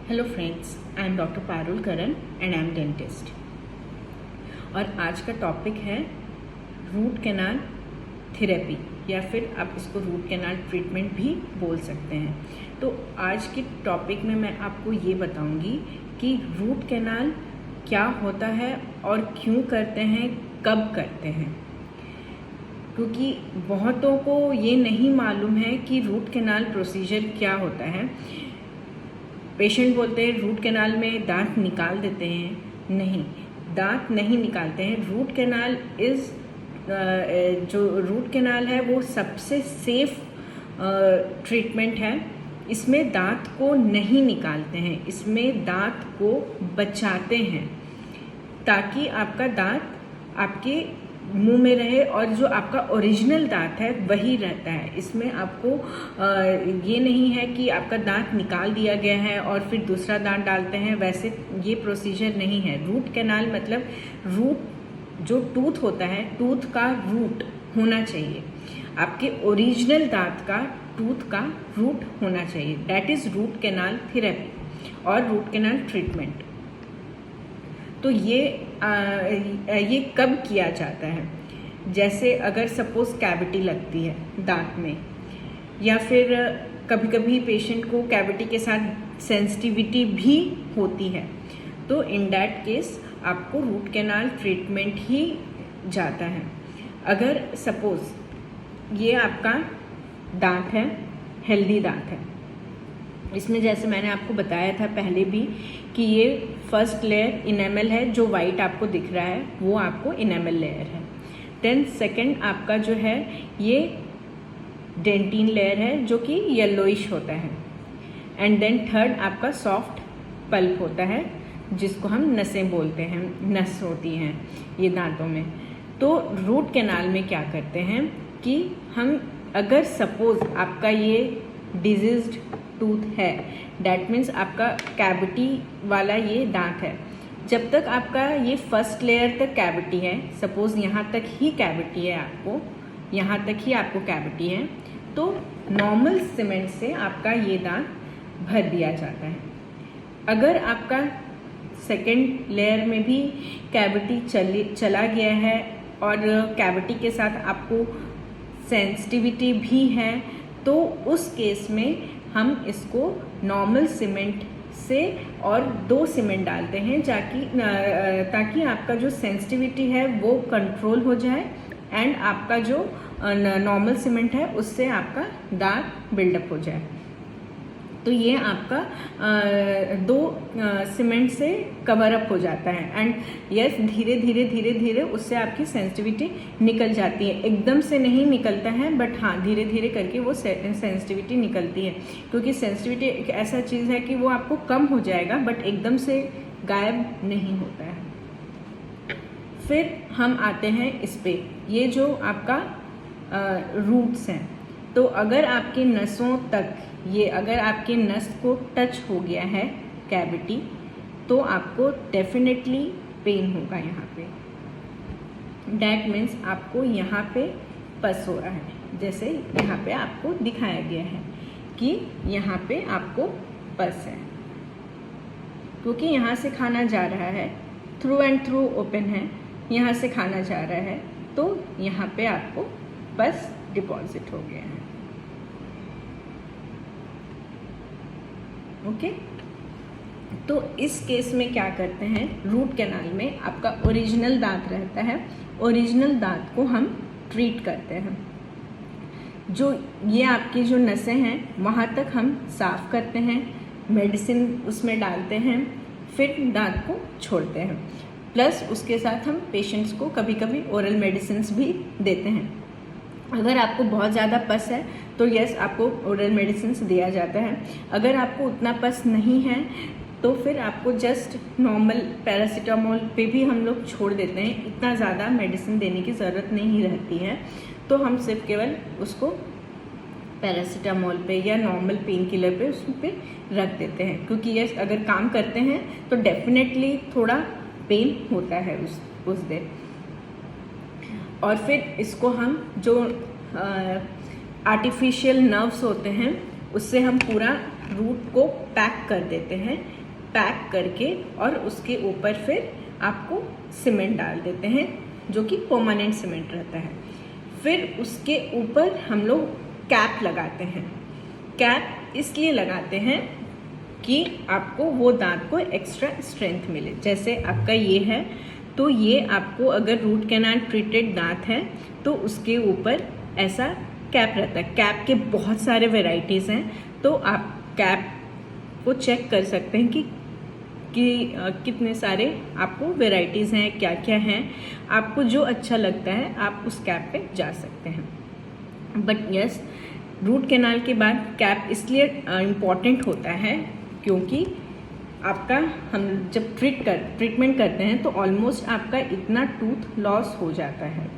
Hello friends, I am doctor Parul Karan and I am dentist. और आज का topic है रूट कैनाल थेरेपी या फिर आप इसको रूट कैनाल ट्रीटमेंट भी बोल सकते हैं। तो आज के टॉपिक में मैं आपको ये बताऊंगी कि रूट कैनाल क्या होता है और क्यों करते हैं, कब करते हैं। क्योंकि बहुतों को ये नहीं मालूम है कि रूट कैनाल प्रोसीजर क्या होता है। पेशेंट बोलते हैं रूट कैनाल में दांत निकाल देते हैं। नहीं, दांत नहीं निकालते हैं। रूट कैनाल जो रूट कैनाल है वो सबसे सेफ ट्रीटमेंट है। इसमें दांत को नहीं निकालते हैं, इसमें दांत को बचाते हैं ताकि आपका दांत आपके मुंह में रहे और जो आपका ओरिजिनल दांत है वही रहता है। इसमें आपको ये नहीं है कि आपका दांत निकाल दिया गया है और फिर दूसरा दांत डालते हैं, वैसे ये प्रोसीजर नहीं है। रूट कैनाल मतलब रूट जो टूथ होता है, टूथ का रूट होना चाहिए, आपके ओरिजिनल दांत का टूथ का रूट होना चाहिए। That is root canal therapy और रूट कैनाल ट्रीटमेंट। तो ये कब किया जाता है? जैसे अगर सपोज कैविटी लगती है दांत में, या फिर कभी कभी पेशेंट को कैविटी के साथ सेंसिटिविटी भी होती है, तो इन दैट केस आपको रूट कैनाल ट्रीटमेंट ही जाता है। अगर सपोज ये आपका दांत है, हेल्दी दांत है, इसमें जैसे मैंने आपको बताया था पहले भी कि ये फर्स्ट लेयर इनेमल है, जो वाइट आपको दिख रहा है वो आपको इनेमल लेयर है। देन सेकंड आपका जो है ये डेंटिन लेयर है जो कि येलोइश होता है। एंड देन थर्ड आपका सॉफ्ट पल्प होता है जिसको हम नसें बोलते हैं, नस होती हैं ये दांतों में। तो रूट कैनाल में क्या करते हैं कि हम अगर सपोज आपका ये डिजीज्ड टूथ है, डैट मीन्स आपका कैविटी वाला ये दांत है, जब तक आपका ये फर्स्ट लेयर तक कैविटी है, सपोज यहाँ तक ही कैविटी है, आपको यहाँ तक ही आपको कैविटी है, तो नॉर्मल सीमेंट से आपका ये दांत भर दिया जाता है। अगर आपका सेकेंड लेयर में भी कैविटी चला गया है और कैविटी के साथ आपको सेंसिटिविटी भी है, तो उस केस में हम इसको नॉर्मल सीमेंट से और 2 सीमेंट डालते हैं ताकि आपका जो सेंसिटिविटी है वो कंट्रोल हो जाए एंड आपका जो नॉर्मल सीमेंट है उससे आपका दांत बिल्डअप हो जाए। तो ये आपका 2 सीमेंट से कवर अप हो जाता है एंड यस धीरे धीरे उससे आपकी सेंसिटिविटी निकल जाती है। एकदम से नहीं निकलता है, बट हाँ धीरे धीरे करके वो सेंसिटिविटी निकलती है, क्योंकि सेंसिटिविटी एक ऐसा चीज़ है कि वो आपको कम हो जाएगा बट एकदम से गायब नहीं होता है। फिर हम आते हैं इस पे, ये जो आपका रूट्स हैं। तो अगर आपके नसों तक अगर आपके नस को टच हो गया है कैविटी, तो आपको डेफिनेटली पेन होगा यहाँ पे। डैट मीन्स आपको यहाँ पे पस हो रहा है, जैसे यहाँ पे आपको दिखाया गया है कि यहाँ पे आपको पस है, क्योंकि यहाँ से खाना जा रहा है, थ्रू एंड थ्रू ओपन है, यहाँ से खाना जा रहा है, तो यहाँ पे आपको पस डिपॉजिट हो गया है। ओके, तो इस केस में क्या करते हैं, रूट कैनाल में आपका ओरिजिनल दांत रहता है, ओरिजिनल दांत को हम ट्रीट करते हैं। जो ये आपकी जो नसें हैं वहाँ तक हम साफ करते हैं, मेडिसिन उसमें डालते हैं, फिर दांत को छोड़ते हैं। प्लस उसके साथ हम पेशेंट्स को कभी कभी ओरल मेडिसिन भी देते हैं। अगर आपको बहुत ज़्यादा पस है तो यस आपको ओरल मेडिसिन दिया जाता है। अगर आपको उतना पस नहीं है तो फिर आपको जस्ट नॉर्मल पैरासीटामोल पे भी हम लोग छोड़ देते हैं, इतना ज़्यादा मेडिसिन देने की ज़रूरत नहीं रहती है। तो हम सिर्फ केवल उसको पैरासीटामोल पे या नॉर्मल पेन किलर पे उस पर रख देते हैं, क्योंकि यस अगर काम करते हैं तो डेफिनेटली थोड़ा पेन होता है उस दिन। और फिर इसको हम जो आर्टिफिशियल नर्व्स होते हैं उससे हम पूरा रूट को पैक कर देते हैं, पैक करके और उसके ऊपर फिर आपको सीमेंट डाल देते हैं जो कि परमानेंट सीमेंट रहता है। फिर उसके ऊपर हम लोग कैप लगाते हैं। कैप इसलिए लगाते हैं कि आपको वो दांत को एक्स्ट्रा स्ट्रेंथ मिले। जैसे आपका ये है तो ये आपको अगर रूट कैनाल ट्रीटेड दांत है तो उसके ऊपर ऐसा कैप रहता है। कैप के बहुत सारे वेराइटीज़ हैं, तो आप कैप को चेक कर सकते हैं कि कितने सारे आपको वेराइटीज़ हैं, क्या क्या हैं। आपको जो अच्छा लगता है आप उस कैप पे जा सकते हैं। बट यस, रूट कैनाल के बाद कैप इसलिए इम्पॉर्टेंट होता है क्योंकि आपका हम जब ट्रीटमेंट करते हैं तो ऑलमोस्ट आपका इतना टूथ लॉस हो जाता है।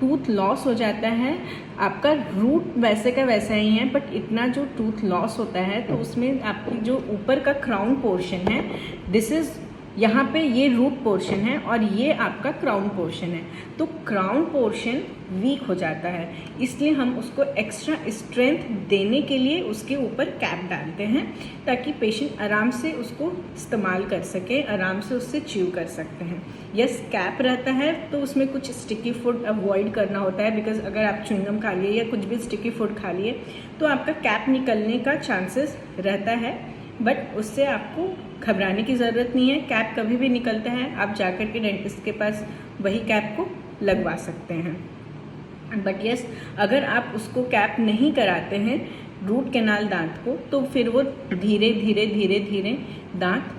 टूथ लॉस हो जाता है, आपका रूट वैसे का वैसा ही है, बट इतना जो टूथ लॉस होता है तो उसमें आपकी जो ऊपर का क्राउन पोर्शन है, दिस इज़ यहाँ पे ये रूट पोर्शन है और ये आपका क्राउन पोर्शन है। तो क्राउन पोर्शन वीक हो जाता है, इसलिए हम उसको एक्स्ट्रा स्ट्रेंथ देने के लिए उसके ऊपर कैप डालते हैं ताकि पेशेंट आराम से उसको इस्तेमाल कर सके, आराम से उससे च्यू कर सकते हैं। यस, कैप रहता है तो उसमें कुछ स्टिकी फूड अवॉइड करना होता है, बिकॉज अगर आप च्युइंगम खा लिए या कुछ भी स्टिकी फूड खा लिए तो आपका कैप निकलने का चांसेस रहता है, बट उससे आपको घबराने की ज़रूरत नहीं है। कैप कभी भी निकलता है, आप जाकर के डेंटिस्ट के पास वही कैप को लगवा सकते हैं। बट यस, अगर आप उसको कैप नहीं कराते हैं रूट कैनाल दांत को तो फिर वो धीरे धीरे धीरे धीरे दांत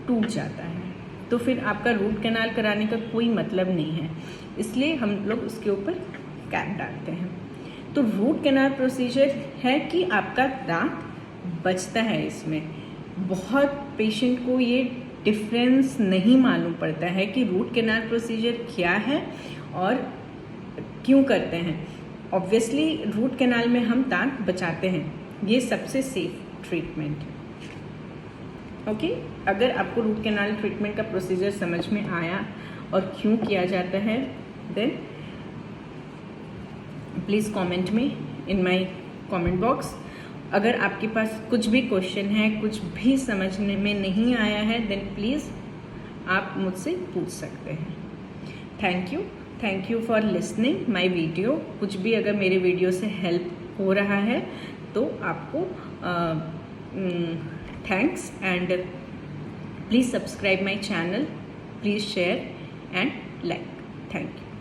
टूट जाता है, तो फिर आपका रूट कैनाल कराने का कोई मतलब नहीं है, इसलिए हम लोग उसके ऊपर कैप डालते हैं। तो रूट कैनाल प्रोसीजर है कि आपका दांत बचता है। इसमें बहुत पेशेंट को ये डिफरेंस नहीं मालूम पड़ता है कि रूट कैनाल प्रोसीजर क्या है और क्यों करते हैं। ऑब्वियसली रूट कैनाल में हम दांत बचाते हैं, ये सबसे सेफ ट्रीटमेंट है। ओके, अगर आपको रूट कैनाल ट्रीटमेंट का प्रोसीजर समझ में आया और क्यों किया जाता है, देन प्लीज़ कमेंट में इन माय कमेंट बॉक्स। अगर आपके पास कुछ भी क्वेश्चन है, कुछ भी समझने में नहीं आया है, देन प्लीज़ आप मुझसे पूछ सकते हैं। Thank you for listening my video. कुछ भी अगर मेरे वीडियो से हेल्प हो रहा है तो आपको thanks, and please subscribe my channel, please share and like. Thank you.